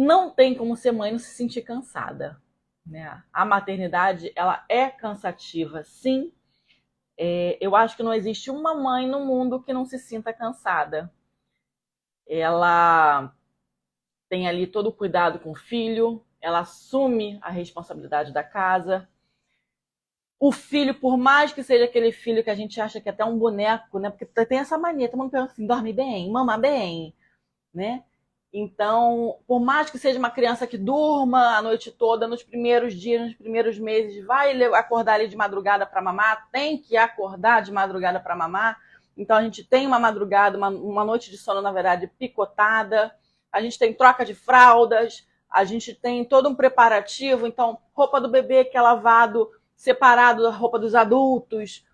Não tem como ser mãe e não se sentir cansada, né? A maternidade, ela é cansativa, sim. Eu acho que não existe uma mãe no mundo que não se sinta cansada. Ela tem ali todo o cuidado com o filho, ela assume a responsabilidade da casa. O filho, por mais que seja aquele filho que a gente acha que é até um boneco, né? Porque tem essa mania, todo mundo pergunta assim, dorme bem, mama bem, né? Então, por mais que seja uma criança que durma a noite toda, nos primeiros dias, nos primeiros meses, vai acordar ali de madrugada para mamar, tem que acordar de madrugada para mamar. Então, a gente tem uma madrugada, uma noite de sono, na verdade, picotada. A gente tem troca de fraldas, a gente tem todo um preparativo. Então, roupa do bebê que é lavado separado da roupa dos adultos,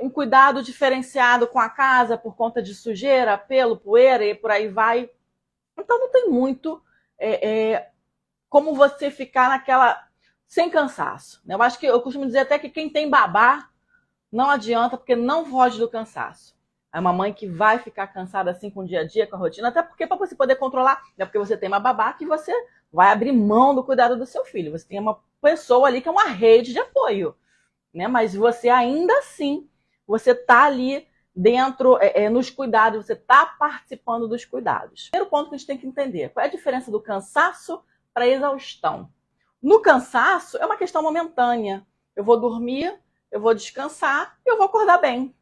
um cuidado diferenciado com a casa por conta de sujeira, pelo, poeira e por aí vai. Então não tem muito como você ficar naquela sem cansaço. Eu acho que eu costumo dizer até que quem tem babá não adianta, porque não foge do cansaço. É uma mãe que vai ficar cansada assim com o dia a dia, com a rotina, até porque para você poder controlar, não é porque você tem uma babá que você vai abrir mão do cuidado do seu filho. Você tem uma pessoa ali que é uma rede de apoio, né? Mas você ainda assim, você tá ali dentro, nos cuidados, você está participando dos cuidados. Primeiro ponto que a gente tem que entender, qual é a diferença do cansaço para a exaustão? No cansaço, é uma questão momentânea. Eu vou dormir, eu vou descansar, eu vou acordar bem.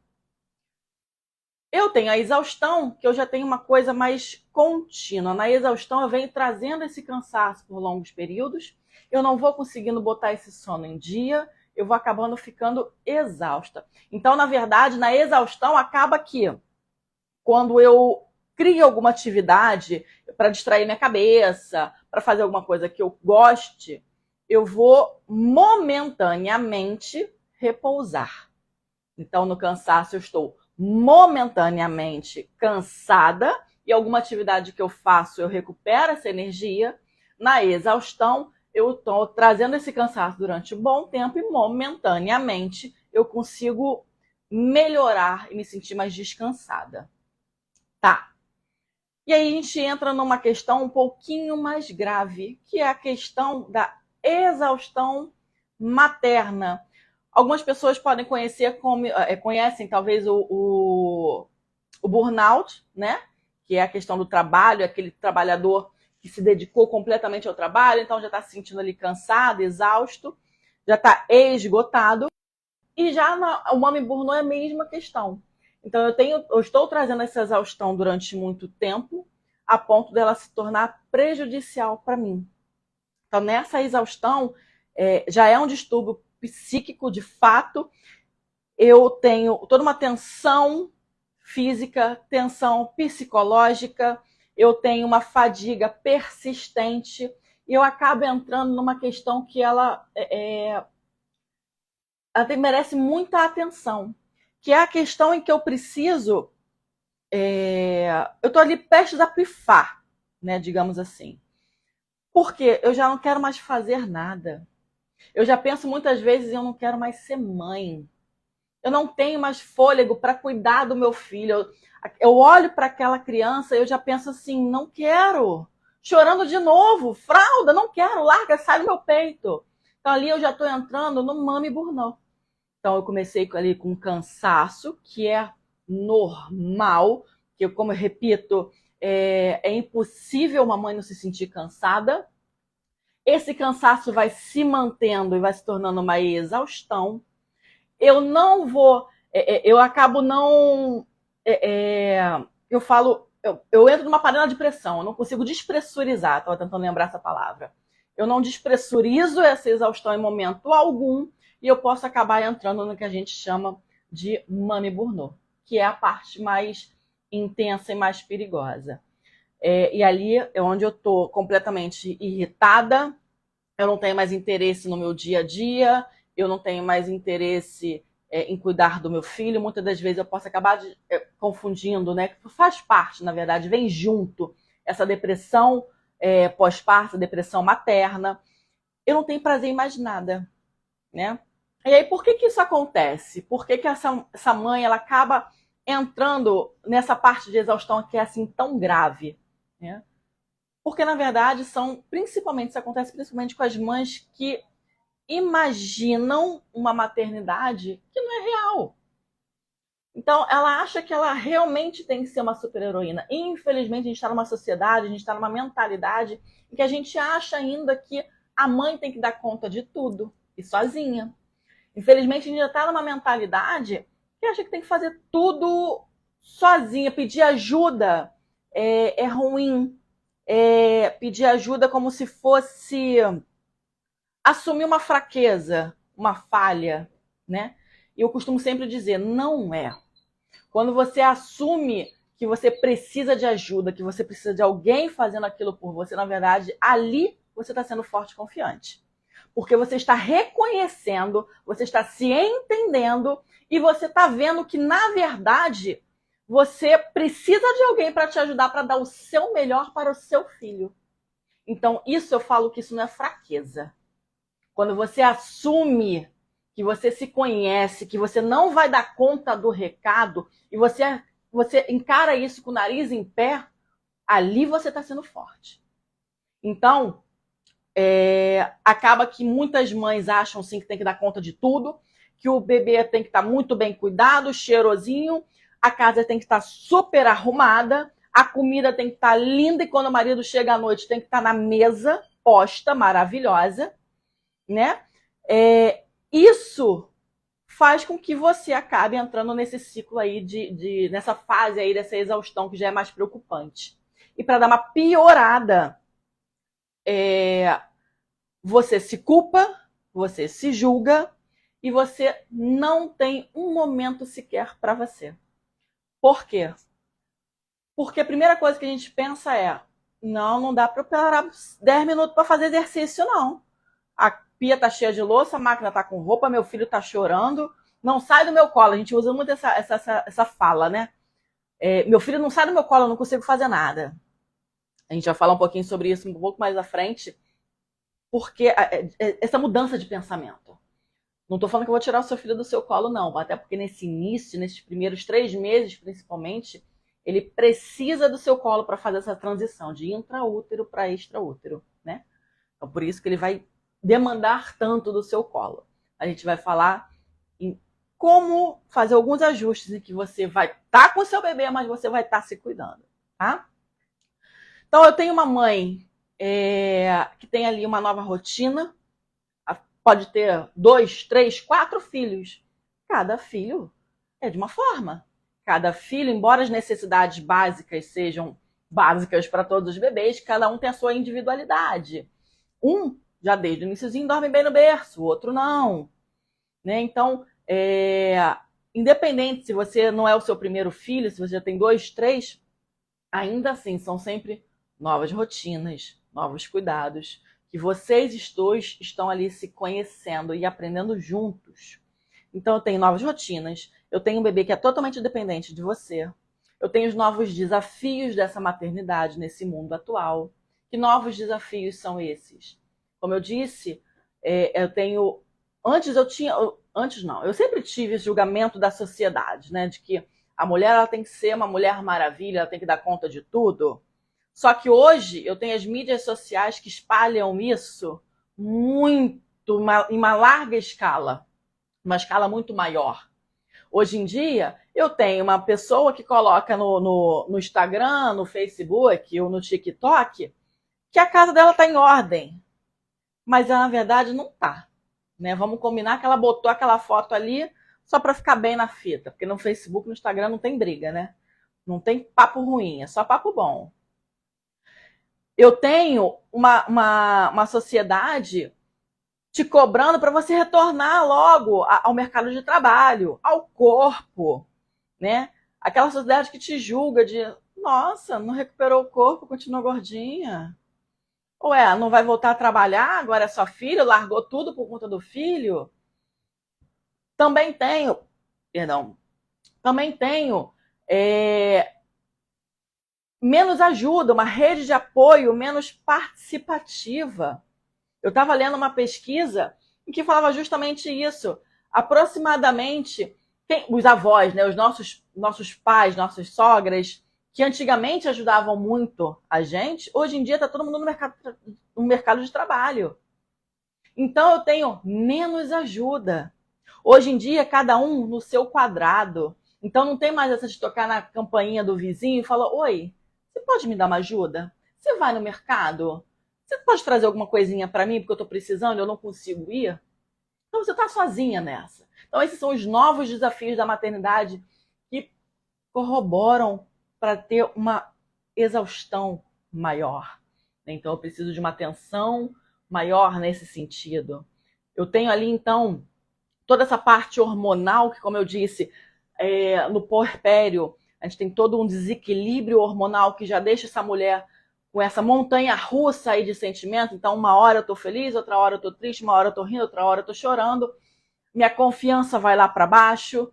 Eu tenho a exaustão, que eu já tenho uma coisa mais contínua. Na exaustão, eu venho trazendo esse cansaço por longos períodos, eu não vou conseguindo botar esse sono em dia, eu vou acabando ficando exausta. Então, na verdade, na exaustão, acaba que quando eu crio alguma atividade para distrair minha cabeça, para fazer alguma coisa que eu goste, eu vou momentaneamente repousar. Então, no cansaço, eu estou momentaneamente cansada e alguma atividade que eu faço, eu recupero essa energia. Na exaustão, eu estou trazendo esse cansaço durante um bom tempo e momentaneamente eu consigo melhorar e me sentir mais descansada. Tá. E aí a gente entra numa questão um pouquinho mais grave, que é a questão da exaustão materna. Algumas pessoas podem conhecer conhecem talvez o burnout, né? Que é a questão do trabalho, aquele trabalhador que se dedicou completamente ao trabalho, então já está se sentindo ali cansado, exausto, já está esgotado. E já o mami burnout é a mesma questão. Então eu estou trazendo essa exaustão durante muito tempo, a ponto dela se tornar prejudicial para mim. Então nessa exaustão já é um distúrbio psíquico de fato. Eu tenho toda uma tensão física, tensão psicológica, eu tenho uma fadiga persistente e eu acabo entrando numa questão que ela merece muita atenção, que é a questão em que eu preciso, eu estou ali prestes a pifar, né, digamos assim, porque eu já não quero mais fazer nada. Eu já penso muitas vezes eu não quero mais ser mãe. Eu não tenho mais fôlego para cuidar do meu filho. Eu olho para aquela criança e eu já penso assim, não quero. Chorando de novo, fralda, não quero, larga, sai do meu peito. Então ali eu já estou entrando no mami burnout. Então eu comecei ali com cansaço, que é normal, que como eu repito, é impossível uma mãe não se sentir cansada. Esse cansaço vai se mantendo e vai se tornando uma exaustão. Eu não vou, eu acabo não, eu falo, eu entro numa panela de pressão, eu não consigo despressurizar, estava tentando lembrar essa palavra. Eu não despressurizo essa exaustão em momento algum e eu posso acabar entrando no que a gente chama de mami burnout, que é a parte mais intensa e mais perigosa. E ali é onde eu estou completamente irritada, eu não tenho mais interesse no meu dia a dia, eu não tenho mais interesse em cuidar do meu filho. Muitas das vezes eu posso acabar confundindo, né? Faz parte, na verdade, vem junto essa depressão pós-parto, depressão materna. Eu não tenho prazer em mais nada, né? E aí, por que isso acontece? Por que essa mãe ela acaba entrando nessa parte de exaustão que é assim tão grave, né? Porque, na verdade, isso acontece principalmente com as mães que imaginam uma maternidade que não é real. Então, ela acha que ela realmente tem que ser uma super-heroína. Infelizmente, a gente está numa sociedade, a gente está numa mentalidade em que a gente acha ainda que a mãe tem que dar conta de tudo, e sozinha. Infelizmente, a gente já está numa mentalidade que acha que tem que fazer tudo sozinha, pedir ajuda é ruim. Pedir ajuda como se fosse assumir uma fraqueza, uma falha, né? E eu costumo sempre dizer, não é. Quando você assume que você precisa de ajuda, que você precisa de alguém fazendo aquilo por você, na verdade, ali você está sendo forte e confiante. Porque você está reconhecendo, você está se entendendo e você está vendo que, na verdade, você precisa de alguém para te ajudar, para dar o seu melhor para o seu filho. Então, isso eu falo que isso não é fraqueza. Quando você assume que você se conhece, que você não vai dar conta do recado e você encara isso com o nariz em pé, ali você está sendo forte. Então, acaba que muitas mães acham sim que tem que dar conta de tudo, que o bebê tem que estar muito bem cuidado, cheirosinho, a casa tem que estar super arrumada, a comida tem que estar linda e quando o marido chega à noite tem que estar na mesa, posta, maravilhosa, né? Isso faz com que você acabe entrando nesse ciclo aí, nessa fase aí dessa exaustão que já é mais preocupante. E para dar uma piorada, você se culpa, você se julga e você não tem um momento sequer para você. Por quê? Porque a primeira coisa que a gente pensa não dá para parar 10 minutos para fazer exercício, não. A pia tá cheia de louça, a máquina tá com roupa, meu filho tá chorando, não sai do meu colo. A gente usa muito essa fala, né? Meu filho não sai do meu colo, eu não consigo fazer nada. A gente vai falar um pouquinho sobre isso um pouco mais à frente, porque essa mudança de pensamento. Não estou falando que eu vou tirar o seu filho do seu colo, não. Até porque nesse início, nesses primeiros 3 meses, principalmente, ele precisa do seu colo para fazer essa transição de intraútero para extraútero, né? Então, por isso que ele vai demandar tanto do seu colo. A gente vai falar em como fazer alguns ajustes em que você vai estar com o seu bebê, mas você vai estar se cuidando, tá? Então, eu tenho uma mãe que tem ali uma nova rotina, pode ter 2, 3, 4 filhos. Cada filho é de uma forma. Cada filho, embora as necessidades básicas sejam básicas para todos os bebês, cada um tem a sua individualidade. Um, já desde o iniciozinho, dorme bem no berço, o outro não. Né? Então, independente se você não é o seu primeiro filho, se você já tem 2, 3, ainda assim são sempre novas rotinas, novos cuidados, que vocês dois estão ali se conhecendo e aprendendo juntos. Então, eu tenho novas rotinas, eu tenho um bebê que é totalmente dependente de você, eu tenho os novos desafios dessa maternidade nesse mundo atual. Que novos desafios são esses? Como eu disse, eu tenho... Eu sempre tive esse julgamento da sociedade, né? De que a mulher ela tem que ser uma mulher maravilha, ela tem que dar conta de tudo. Só que hoje eu tenho as mídias sociais que espalham isso muito, em uma larga escala, uma escala muito maior. Hoje em dia, eu tenho uma pessoa que coloca no Instagram, no Facebook ou no TikTok que a casa dela está em ordem, mas ela, na verdade, não está. Né? Vamos combinar que ela botou aquela foto ali só para ficar bem na fita, porque no Facebook, no Instagram não tem briga, né? Não tem papo ruim, é só papo bom. Eu tenho uma sociedade te cobrando para você retornar logo ao mercado de trabalho, ao corpo, né? Aquela sociedade que te julga de, nossa, não recuperou o corpo, continua gordinha. Ou não vai voltar a trabalhar, agora é só filho, largou tudo por conta do filho. Também tenho menos ajuda, uma rede de apoio menos participativa. Eu estava lendo uma pesquisa em que falava justamente isso. Aproximadamente, os avós, né, os nossos pais, nossas sogras, que antigamente ajudavam muito a gente, hoje em dia está todo mundo no mercado de trabalho. Então eu tenho menos ajuda. Hoje em dia, cada um no seu quadrado. Então não tem mais essa de tocar na campainha do vizinho e falar: oi, você pode me dar uma ajuda? Você vai no mercado? Você pode trazer alguma coisinha para mim porque eu estou precisando e eu não consigo ir? Então você está sozinha nessa. Então esses são os novos desafios da maternidade que corroboram para ter uma exaustão maior. Então eu preciso de uma atenção maior nesse sentido. Eu tenho ali, então, toda essa parte hormonal que, como eu disse, no puerpério, a gente tem todo um desequilíbrio hormonal que já deixa essa mulher com essa montanha russa aí de sentimento. Então, uma hora eu tô feliz, outra hora eu tô triste, uma hora eu tô rindo, outra hora eu tô chorando. Minha confiança vai lá para baixo.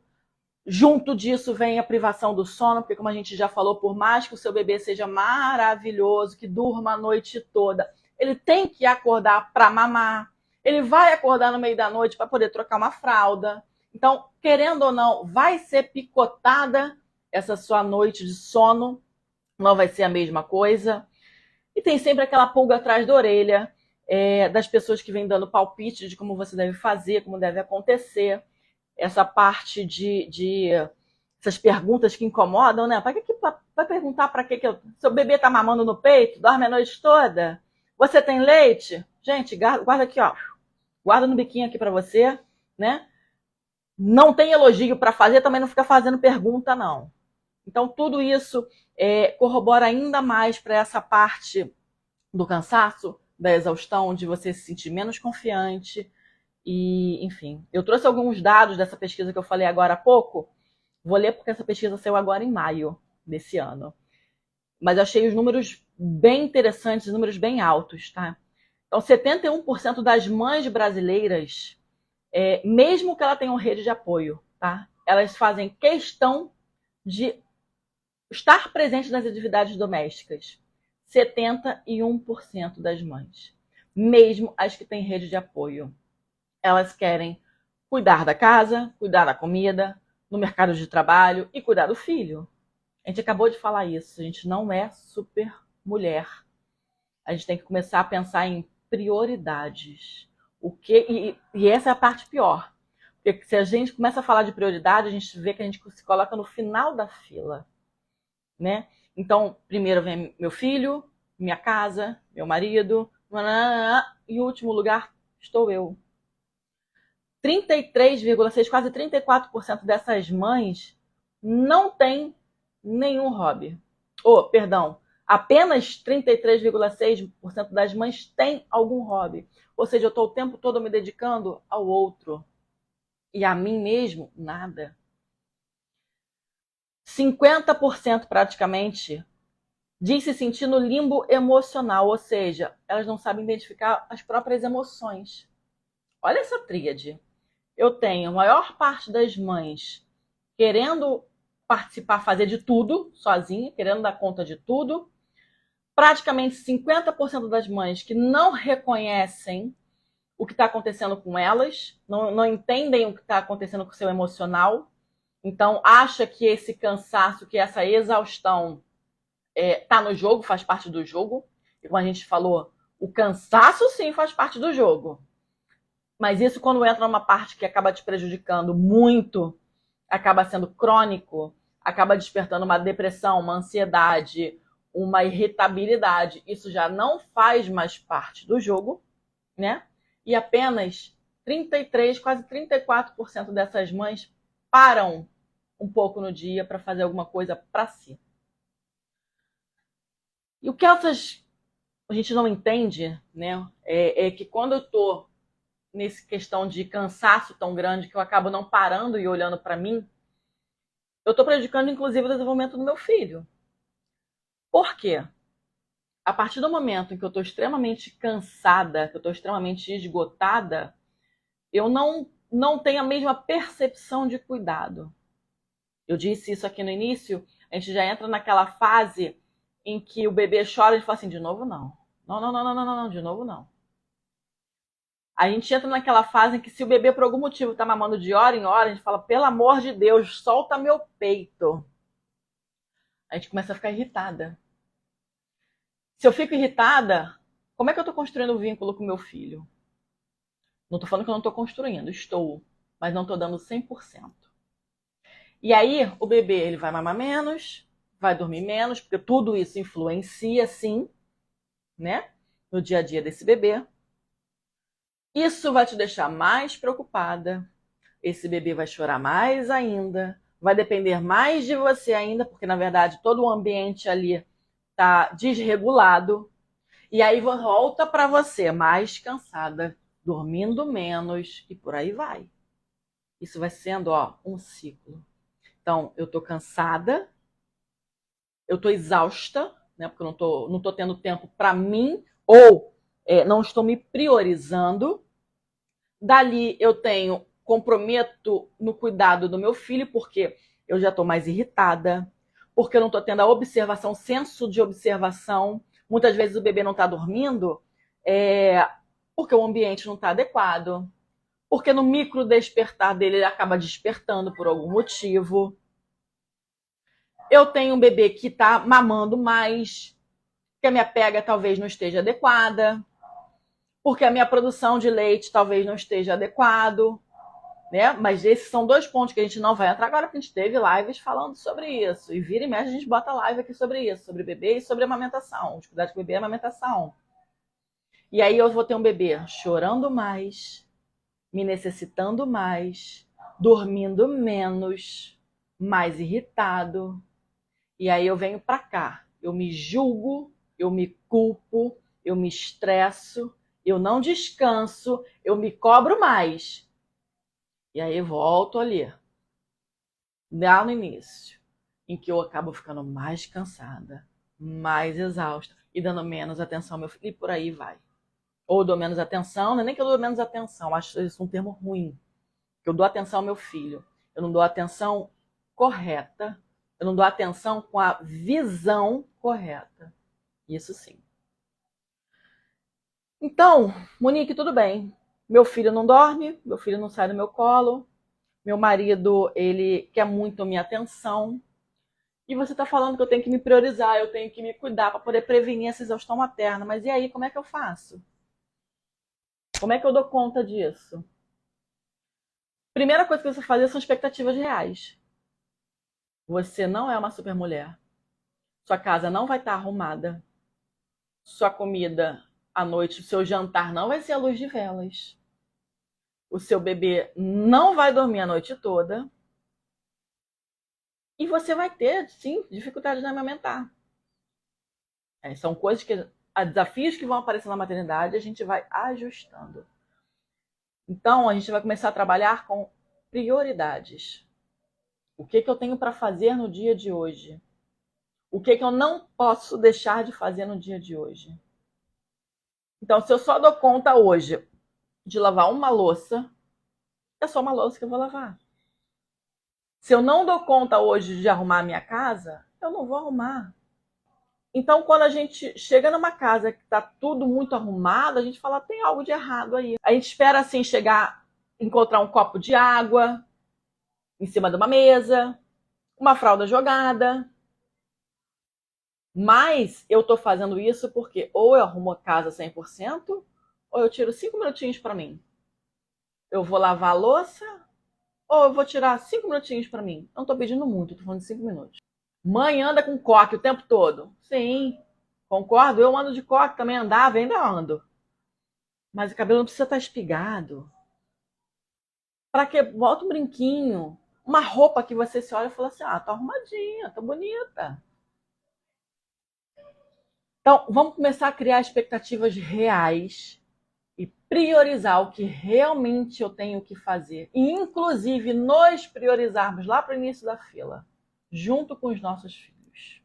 Junto disso vem a privação do sono, porque como a gente já falou, por mais que o seu bebê seja maravilhoso, que durma a noite toda, ele tem que acordar para mamar. Ele vai acordar no meio da noite para poder trocar uma fralda. Então, querendo ou não, vai ser picotada essa sua noite de sono. Não vai ser a mesma coisa. E tem sempre aquela pulga atrás da orelha das pessoas que vêm dando palpite de como você deve fazer, como deve acontecer. Essa parte de essas perguntas que incomodam, né? Vai perguntar para que seu bebê tá mamando no peito, dorme a noite toda? Você tem leite? Gente, guarda aqui, ó. Guarda no biquinho aqui para você, né? Não tem elogio para fazer, também não fica fazendo pergunta, não. Então, tudo isso corrobora ainda mais para essa parte do cansaço, da exaustão, de você se sentir menos confiante. E, enfim, eu trouxe alguns dados dessa pesquisa que eu falei agora há pouco. Vou ler porque essa pesquisa saiu agora em maio desse ano. Mas eu achei os números bem interessantes, números bem altos, tá? Então, 71% das mães brasileiras, mesmo que ela tenha uma rede de apoio, tá? Elas fazem questão de estar presente nas atividades domésticas. 71% das mães. Mesmo as que têm rede de apoio. Elas querem cuidar da casa, cuidar da comida, no mercado de trabalho e cuidar do filho. A gente acabou de falar isso. A gente não é super mulher. A gente tem que começar a pensar em prioridades. E essa é a parte pior. Porque se a gente começa a falar de prioridade, a gente vê que a gente se coloca no final da fila, né? Então, primeiro vem meu filho, minha casa, meu marido, e em último lugar estou eu. 33,6%, quase 34% dessas mães não tem nenhum hobby. Perdão, apenas 33,6% das mães têm algum hobby. Ou seja, eu estou o tempo todo me dedicando ao outro. E a mim mesmo, nada. 50% praticamente diz se sentir no limbo emocional, ou seja, elas não sabem identificar as próprias emoções. Olha essa tríade. Eu tenho a maior parte das mães querendo participar, fazer de tudo sozinha, querendo dar conta de tudo. Praticamente 50% das mães que não reconhecem o que está acontecendo com elas, não entendem o que está acontecendo com o seu emocional. Então, acha que esse cansaço, que essa exaustão está no jogo, faz parte do jogo. E como a gente falou, o cansaço sim faz parte do jogo. Mas isso, quando entra numa parte que acaba te prejudicando muito, acaba sendo crônico, acaba despertando uma depressão, uma ansiedade, uma irritabilidade, isso já não faz mais parte do jogo, né? E apenas 33%, quase 34% dessas mães param um pouco no dia para fazer alguma coisa para si. E o que a gente não entende, né, é que quando eu estou nessa questão de cansaço tão grande que eu acabo não parando e olhando para mim, eu estou prejudicando, inclusive, o desenvolvimento do meu filho. Por quê? A partir do momento em que eu estou extremamente cansada, que eu estou extremamente esgotada, eu não tenho a mesma percepção de cuidado. Eu disse isso aqui no início, a gente já entra naquela fase em que o bebê chora e a gente fala assim, de novo não. Não, de novo não. A gente entra naquela fase em que se o bebê por algum motivo está mamando de hora em hora, a gente fala, pelo amor de Deus, solta meu peito. A gente começa a ficar irritada. Se eu fico irritada, como é que eu estou construindo o vínculo com meu filho? Não estou falando que eu não estou construindo, estou, mas não estou dando 100%. E aí, o bebê ele vai mamar menos, vai dormir menos, porque tudo isso influencia, sim, né, no dia a dia desse bebê. Isso vai te deixar mais preocupada. Esse bebê vai chorar mais ainda, vai depender mais de você ainda, porque na verdade todo o ambiente ali está desregulado. E aí volta para você mais cansada, dormindo menos e por aí vai. Isso vai sendo, ó, um ciclo. Então, eu tô cansada, eu tô exausta, né? Porque eu não tô tendo tempo para mim ou não estou me priorizando. Dali eu comprometo no cuidado do meu filho, porque eu já estou mais irritada, porque eu não estou tendo a observação, senso de observação. Muitas vezes o bebê não está dormindo porque o ambiente não está adequado, porque no micro despertar dele ele acaba despertando por algum motivo. Eu tenho um bebê que está mamando mais, que a minha pega talvez não esteja adequada, porque a minha produção de leite talvez não esteja adequado, né? Mas esses são dois pontos que a gente não vai entrar agora, porque a gente teve lives falando sobre isso. E vira e mexe a gente bota live aqui sobre isso, sobre bebê e sobre amamentação, os cuidados com o bebê e amamentação. E aí eu vou ter um bebê chorando mais, me necessitando mais, dormindo menos, mais irritado. E aí eu venho pra cá, eu me julgo, eu me culpo, eu me estresso, eu não descanso, eu me cobro mais. E aí volto ali, lá no início, em que eu acabo ficando mais cansada, mais exausta e dando menos atenção ao meu filho, e por aí vai. Ou dou menos atenção, não é nem que eu dou menos atenção, acho isso um termo ruim. Eu dou atenção ao meu filho, eu não dou atenção correta, eu não dou atenção com a visão correta. Isso sim. Então, Monique, tudo bem. Meu filho não dorme, meu filho não sai do meu colo, meu marido, ele quer muito minha atenção. E você está falando que eu tenho que me priorizar, eu tenho que me cuidar para poder prevenir essa exaustão materna. Mas e aí, como é que eu faço? Como é que eu dou conta disso? Primeira coisa que você fazer são expectativas reais. Você não é uma supermulher. Sua casa não vai estar arrumada. Sua comida à noite, o seu jantar não vai ser à luz de velas. O seu bebê não vai dormir a noite toda. E você vai ter, sim, dificuldade de amamentar. São coisas desafios que vão aparecer na maternidade, a gente vai ajustando. Então, a gente vai começar a trabalhar com prioridades. O que eu tenho para fazer no dia de hoje? O que eu não posso deixar de fazer no dia de hoje? Então, se eu só dou conta hoje de lavar uma louça, é só uma louça que eu vou lavar. Se eu não dou conta hoje de arrumar a minha casa, eu não vou arrumar. Então, quando a gente chega numa casa que está tudo muito arrumado, a gente fala, tem algo de errado aí. A gente espera, assim, encontrar um copo de água em cima de uma mesa, uma fralda jogada. Mas eu estou fazendo isso porque ou eu arrumo a casa 100%, ou eu tiro 5 minutinhos para mim. Eu vou lavar a louça, ou eu vou tirar 5 minutinhos para mim. Não estou pedindo muito, estou falando de 5 minutos. Mãe anda com coque o tempo todo. Sim, concordo. Eu ando de coque, também andava, ainda ando. Mas o cabelo não precisa estar espigado. Para que? Bota um brinquinho. Uma roupa que você se olha e fala assim, tá arrumadinha, tá bonita. Então, vamos começar a criar expectativas reais e priorizar o que realmente eu tenho que fazer. E, inclusive, nos priorizarmos lá para o início da fila, junto com os nossos filhos.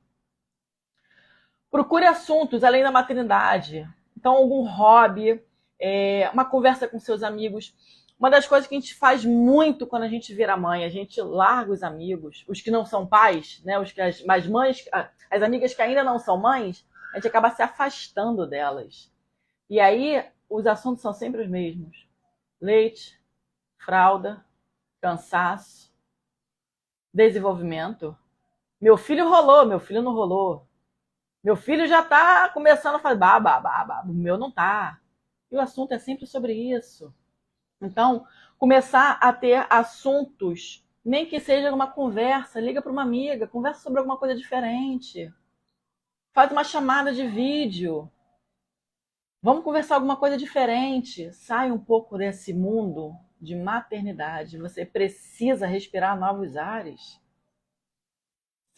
Procure assuntos além da maternidade. Então, algum hobby, uma conversa com seus amigos. Uma das coisas que a gente faz muito quando a gente vira mãe, a gente larga os amigos, os que não são pais, né? As mães, as amigas que ainda não são mães, a gente acaba se afastando delas. E aí, os assuntos são sempre os mesmos. Leite, fralda, cansaço, desenvolvimento. Meu filho rolou, meu filho não rolou. Meu filho já tá começando a fazer babá. O meu não tá. E o assunto é sempre sobre isso. Então, começar a ter assuntos, nem que seja uma conversa, liga para uma amiga, conversa sobre alguma coisa diferente. Faz uma chamada de vídeo. Vamos conversar alguma coisa diferente. Sai um pouco desse mundo de maternidade. Você precisa respirar novos ares.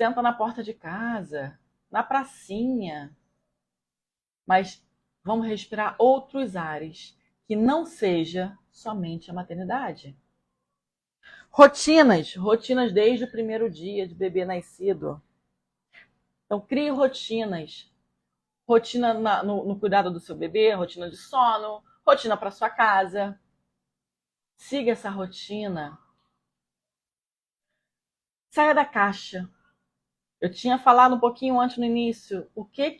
Senta na porta de casa, na pracinha. Mas vamos respirar outros ares, que não seja somente a maternidade. Rotinas desde o primeiro dia de bebê nascido. Então, crie rotinas. Rotina no cuidado do seu bebê, rotina de sono, rotina para sua casa. Siga essa rotina. Saia da caixa. Eu tinha falado um pouquinho antes no início o que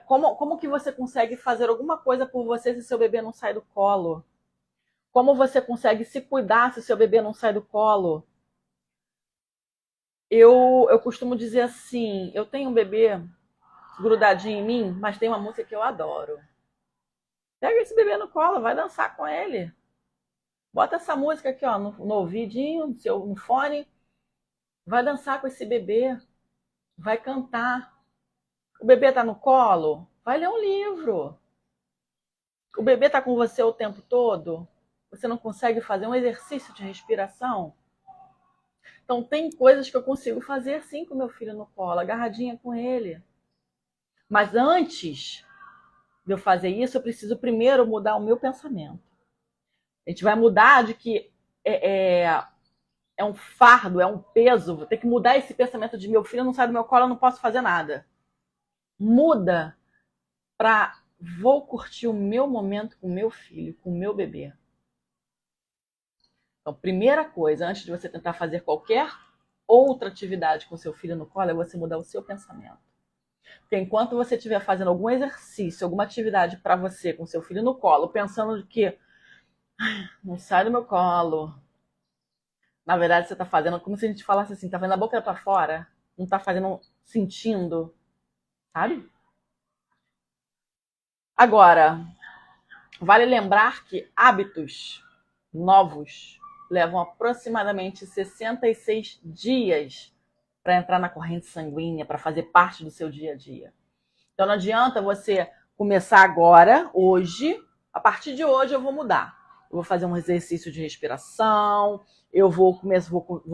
como que você consegue fazer alguma coisa por você se seu bebê não sai do colo? Como você consegue se cuidar se seu bebê não sai do colo? Eu costumo dizer assim, eu tenho um bebê grudadinho em mim, mas tem uma música que eu adoro. Pega esse bebê no colo, vai dançar com ele. Bota essa música aqui, ó, no ouvidinho, no fone. Vai dançar com esse bebê. Vai cantar. O bebê tá no colo? Vai ler um livro. O bebê tá com você o tempo todo? Você não consegue fazer um exercício de respiração? Então, tem coisas que eu consigo fazer assim com meu filho no colo, agarradinha com ele. Mas antes de eu fazer isso, eu preciso primeiro mudar o meu pensamento. A gente vai mudar de que é um fardo, é um peso. Vou ter que mudar esse pensamento de meu filho não sai do meu colo, eu não posso fazer nada. Muda para vou curtir o meu momento com o meu filho, com o meu bebê. Então, primeira coisa, antes de você tentar fazer qualquer outra atividade com seu filho no colo, é você mudar o seu pensamento. Porque enquanto você estiver fazendo algum exercício, alguma atividade para você com seu filho no colo, pensando que não sai do meu colo, na verdade você está fazendo como se a gente falasse assim, tá vendo a boca para fora, não está fazendo, sentindo, sabe? Agora, vale lembrar que hábitos novos levam aproximadamente 66 dias para entrar na corrente sanguínea, para fazer parte do seu dia a dia. Então não adianta você começar agora, hoje, a partir de hoje eu vou mudar. Eu vou fazer um exercício de respiração, eu vou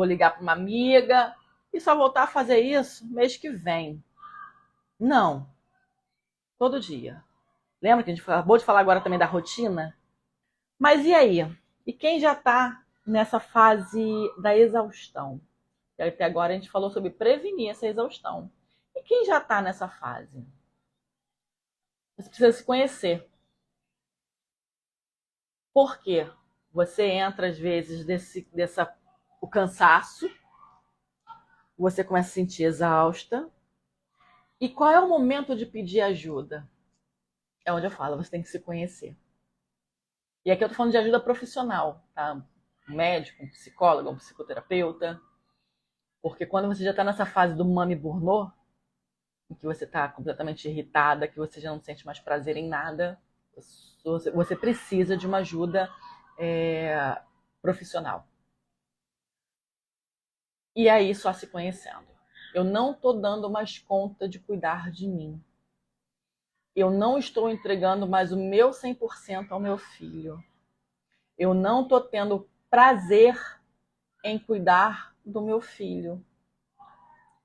ligar para uma amiga e só voltar a fazer isso mês que vem. Não, todo dia. Lembra que a gente acabou de falar agora também da rotina? Mas e aí? E quem já está nessa fase da exaustão? E até agora a gente falou sobre prevenir essa exaustão. E quem já está nessa fase? Você precisa se conhecer. Por quê? Você entra, às vezes, o cansaço, você começa a se sentir exausta. E qual é o momento de pedir ajuda? É onde eu falo, você tem que se conhecer. E aqui eu tô falando de ajuda profissional, tá? Um médico, um psicólogo, um psicoterapeuta. Porque quando você já está nessa fase do mami burnout, em que você está completamente irritada, que você já não sente mais prazer em nada, você precisa de uma ajuda profissional. E aí só se conhecendo. Eu não estou dando mais conta de cuidar de mim. Eu não estou entregando mais o meu 100% ao meu filho. Eu não estou tendo prazer em cuidar do meu filho.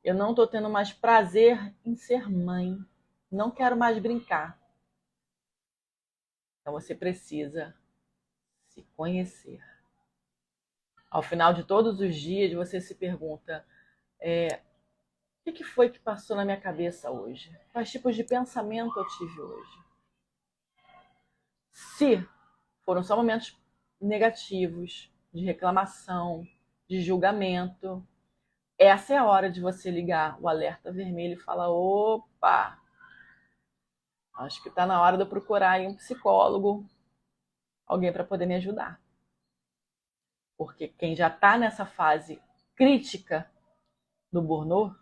Eu não estou tendo mais prazer em ser mãe. Não quero mais brincar. Então você precisa se conhecer. Ao final de todos os dias, você se pergunta: o que foi que passou na minha cabeça hoje? Quais tipos de pensamento eu tive hoje? Se foram só momentos negativos, de reclamação, de julgamento, essa é a hora de você ligar o alerta vermelho e falar: opa, acho que está na hora de eu procurar aí um psicólogo, alguém para poder me ajudar. Porque quem já está nessa fase crítica do burnout,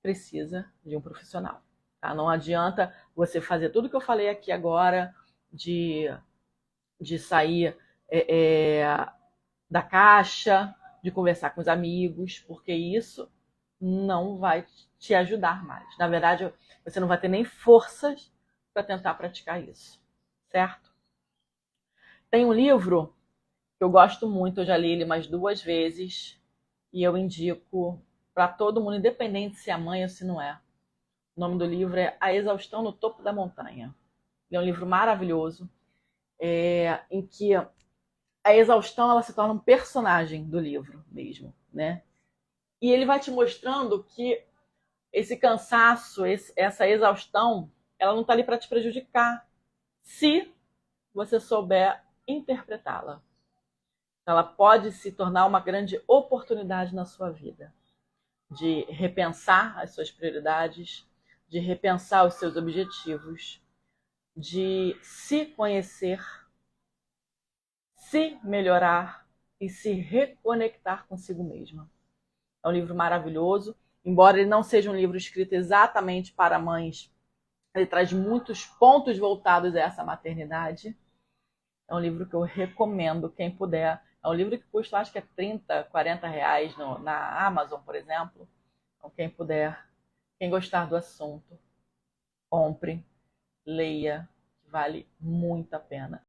precisa de um profissional. Tá? Não adianta você fazer tudo que eu falei aqui agora, de sair da caixa, de conversar com os amigos, porque isso não vai te ajudar mais. Na verdade, você não vai ter nem forças para tentar praticar isso, certo? Tem um livro que eu gosto muito, eu já li ele mais 2 vezes, e eu indico para todo mundo, independente se é mãe ou se não é. O nome do livro é A Exaustão no Topo da Montanha. Ele é um livro maravilhoso, em que a exaustão ela se torna um personagem do livro mesmo, né? E ele vai te mostrando que esse cansaço, essa exaustão, ela não está ali para te prejudicar, se você souber interpretá-la. Ela pode se tornar uma grande oportunidade na sua vida, de repensar as suas prioridades, de repensar os seus objetivos, de se conhecer, se melhorar e se reconectar consigo mesma. É um livro maravilhoso, embora ele não seja um livro escrito exatamente para mães, ele traz muitos pontos voltados a essa maternidade. É um livro que eu recomendo, quem puder. É um livro que custa, acho que é 30, 40 reais na Amazon, por exemplo. Então, quem puder, quem gostar do assunto, compre, leia, vale muito a pena.